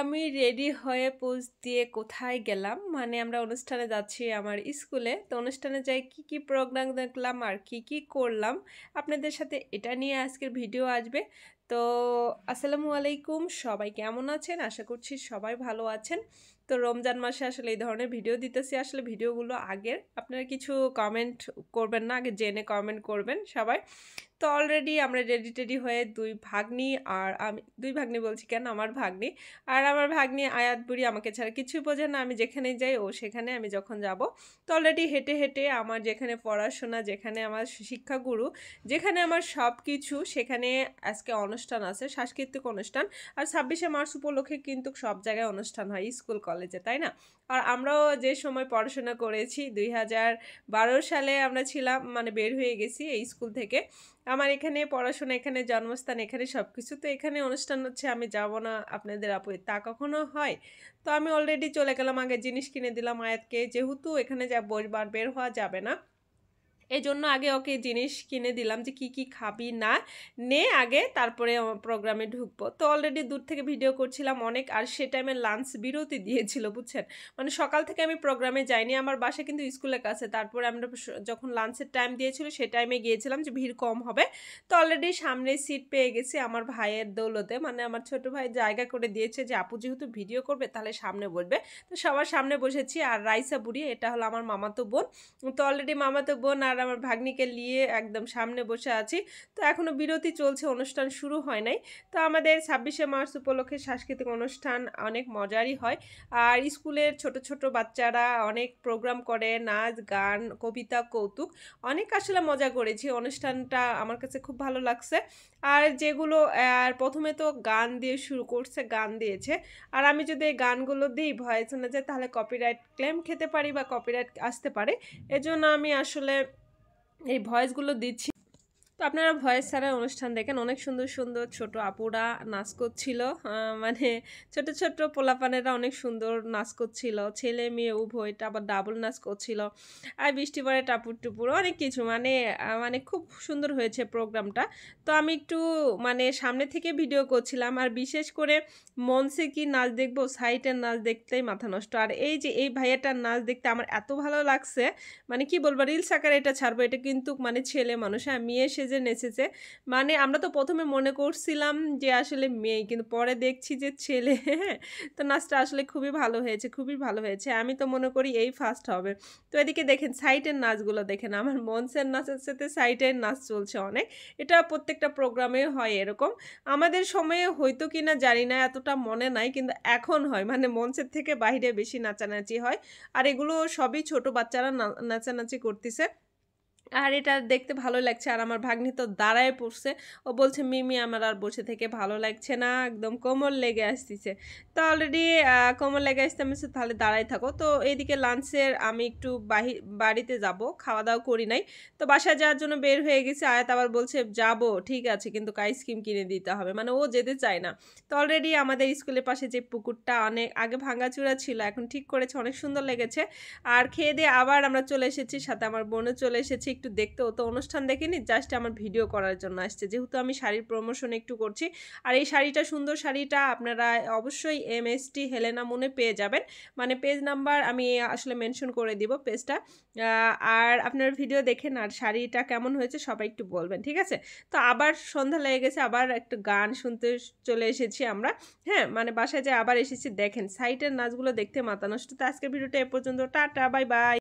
আমি রেডি হয়ে পোজ দিয়ে কোথায় গেলাম মানে আমরা অনুষ্ঠানে যাচ্ছি আমার স্কুলে। তো অনুষ্ঠানে যাই কি কি প্রোগ্রাম দেখলাম আর কি কি করলাম আপনাদের সাথে এটা নিয়ে আজকের ভিডিও আসবে। তো আসসালামু আলাইকুম, সবাই কেমন আছেন? আশা করছি সবাই ভালো আছেন। তো রমজান মাসে আসলে এই ধরনের ভিডিও দিতেছি, আসলে ভিডিওগুলো আগের আপনারা কিছু কমেন্ট করবেন না, আগে জেনে কমেন্ট করবেন সবাই। তো অলরেডি আমরা রেডি টেডি হয়ে দুই ভাগ্নি আর আমি, দুই ভাগ্নি বলছি কেন, আমার ভাগ্নি আর আমার ভাগ্নি আয়াত বুড়ি আমাকে ছাড়া কিছুই বোঝে না। আমি যেখানে যাই ও সেখানে, আমি যখন যাব তো অলরেডি হেঁটে হেঁটে আমার যেখানে পড়াশোনা, যেখানে আমার শিক্ষাগুরু, যেখানে আমার সব কিছু, সেখানে আজকে অনুষ্ঠান আছে, সাংস্কৃতিক অনুষ্ঠান। আর 26শে মার্চ উপলক্ষে কিন্তু সব জায়গায় অনুষ্ঠান হয় স্কুল কলেজে, তাই না? আর আমরাও যে সময় পড়াশোনা করেছি 2012 সালে আমরা ছিলাম, মানে বের হয়ে গেছি এই স্কুল থেকে। আমার এখানে পড়াশোনা, এখানে জন্মস্থান, এখানে সব কিছু। তো এখানে অনুষ্ঠান হচ্ছে, আমি যাব না আপনাদের আপু, তা কখনো হয়? তো আমি অলরেডি চলে গেলাম, আগে জিনিস কিনে দিলাম আয়াতকে, যেহেতু এখানে যা বসবার বের হওয়া যাবে না, এই জন্য আগে ওকে জিনিস কিনে দিলাম যে কি কি খাবি না নে আগে, তারপরে প্রোগ্রামে ঢুকবো। তো অলরেডি দূর থেকে ভিডিও করছিলাম অনেক, আর সে টাইমে লাঞ্চ বিরতি দিয়েছিল বুঝছেন, মানে সকাল থেকে আমি প্রোগ্রামে যাইনি, আমার বাসা কিন্তু স্কুলের কাছে। তারপরে আমরা যখন লাঞ্চের টাইম দিয়েছিল সে টাইমে গিয়েছিলাম যে ভিড় কম হবে। তো অলরেডি সামনে সিট পেয়ে গেছি আমার ভাইয়ের দৌলতে, মানে আমার ছোট ভাই জায়গা করে দিয়েছে যে আপু যেহেতু ভিডিও করবে তাহলে সামনে বসবে। তো সবার সামনে বসেছি। আর রাইসা বুড়ি, এটা হলো আমার মামাতো বোন। তো অলরেডি মামাতো বোন আর আমার ভাগ্নিকে নিয়ে একদম সামনে বসে আছি। তো এখনও বিরতি চলছে, অনুষ্ঠান শুরু হয় নাই। তো আমাদের 26শে মার্চ উপলক্ষে সাংস্কৃতিক অনুষ্ঠান অনেক মজারই হয়। আর স্কুলের ছোট ছোট বাচ্চারা অনেক প্রোগ্রাম করে, নাচ গান কবিতা কৌতুক, অনেক আসলে মজা করেছি। অনুষ্ঠানটা আমার কাছে খুব ভালো লাগছে। আর যেগুলো আর প্রথমে তো গান দিয়ে শুরু করছে, গান দিয়েছে। আর আমি যদি এই গানগুলো দিই ভয়েস শোনা যায় তাহলে কপিরাইট ক্লেম খেতে পারি বা কপিরাইট আসতে পারে, এজন্য আমি আসলে এই ভয়েসগুলো দিচ্ছি। তো আপনারা ভয়েস ছাড়া অনুষ্ঠান দেখেন, অনেক সুন্দর সুন্দর ছোট আপুরা নাচ করছিল, মানে ছোট ছোট পোলাপানেরা অনেক সুন্দর নাচ করছিল, ছেলে মেয়ে উভয়টা, আবার ডাবল নাচ করছিল। আর বৃষ্টি পরে টাপুর টুপুর অনেক কিছু, মানে মানে খুব সুন্দর হয়েছে প্রোগ্রামটা। তো আমি একটু মানে সামনে থেকে ভিডিও করছিলাম। আর বিশেষ করে মঞ্চে কি নাচ দেখবো, সাইটের নাচ দেখতেই মাথা নষ্ট। আর এই যে এই ভাইয়াটার নাচ দেখতে আমার এত ভালো লাগছে, মানে কি বলবো, রিলস আকারে এটা ছাড়বো। এটা কিন্তু মানে ছেলে মানুষ, হ্যাঁ, মেয়ে সেজে নেচেছে। মানে আমরা তো প্রথমে মনে করছিলাম যে আসলে মেয়ে, কিন্তু পরে দেখছি যে ছেলে। হ্যাঁ, তো নাচটা আসলে খুবই ভালো হয়েছে, খুবই ভালো হয়েছে। আমি তো মনে করি এই ফার্স্ট হবে। তো এদিকে দেখেন সাইটের নাচগুলো দেখেন, আমার মঞ্চের নাচের সাথে সাইটের নাচ চলছে অনেক। এটা প্রত্যেকটা প্রোগ্রামে হয় এরকম। আমাদের সময়ে হয়তো কিনা জানি না, এতটা মনে নাই, কিন্তু এখন হয়, মানে মঞ্চের থেকে বাইরে বেশি নাচানাচি হয়। আর এগুলো সবই ছোট বাচ্চারা নাচানাচি করতেছে। আর এটা দেখতে ভালো লাগছে। আর আমার ভাগ্নি তো দাঁড়ায় পড়ছে, ও বলছে মিমি আমার আর বসে থেকে ভালো লাগছে না, একদম কোমর লেগে আসতেছে। তো অলরেডি কোমর লেগে আসতে আমি তাহলে দাঁড়াই থাকো। তো এইদিকে লাঞ্চের আমি একটু বাড়িতে যাব, খাওয়া দাওয়া করি নাই। তো বাসায় যাওয়ার জন্য বের হয়ে গেছি। আয়াত আবার বলছে যাব, ঠিক আছে কিন্তু আইসক্রিম কিনে দিতে হবে, মানে ও যেতে চায় না। তো অলরেডি আমাদের স্কুলের পাশে যে পুকুরটা অনেক আগে ভাঙাচুরা ছিল, এখন ঠিক করেছে, অনেক সুন্দর লেগেছে। আর খেয়ে দিয়ে আবার আমরা চলে এসেছি, সাথে আমার বোনও চলে এসেছি একটু দেখতে। ও তো অনুষ্ঠান দেখেনি, জাস্ট আমার ভিডিও করার জন্য আসছে, যেহেতু আমি শাড়ির প্রমোশন একটু করছি। আর এই শাড়িটা, সুন্দর শাড়িটা আপনারা অবশ্যই MST হেলেনা মনে পেয়ে যাবেন, মানে পেজ নাম্বার আমি আসলে মেনশন করে দিব পেজটা। আর আপনার ভিডিও দেখেন আর শাড়িটা কেমন হয়েছে সবাই একটু বলবেন, ঠিক আছে? তো আবার সন্ধ্যা লেগে গেছে, আবার একটু গান শুনতে চলে এসেছি আমরা। হ্যাঁ, মানে বাসায় যে আবার এসেছি, দেখেন সাইটের নাচগুলো দেখতে মাথা নষ্ট। তো আজকের ভিডিওটা এ পর্যন্ত, টাটা বাই বাই।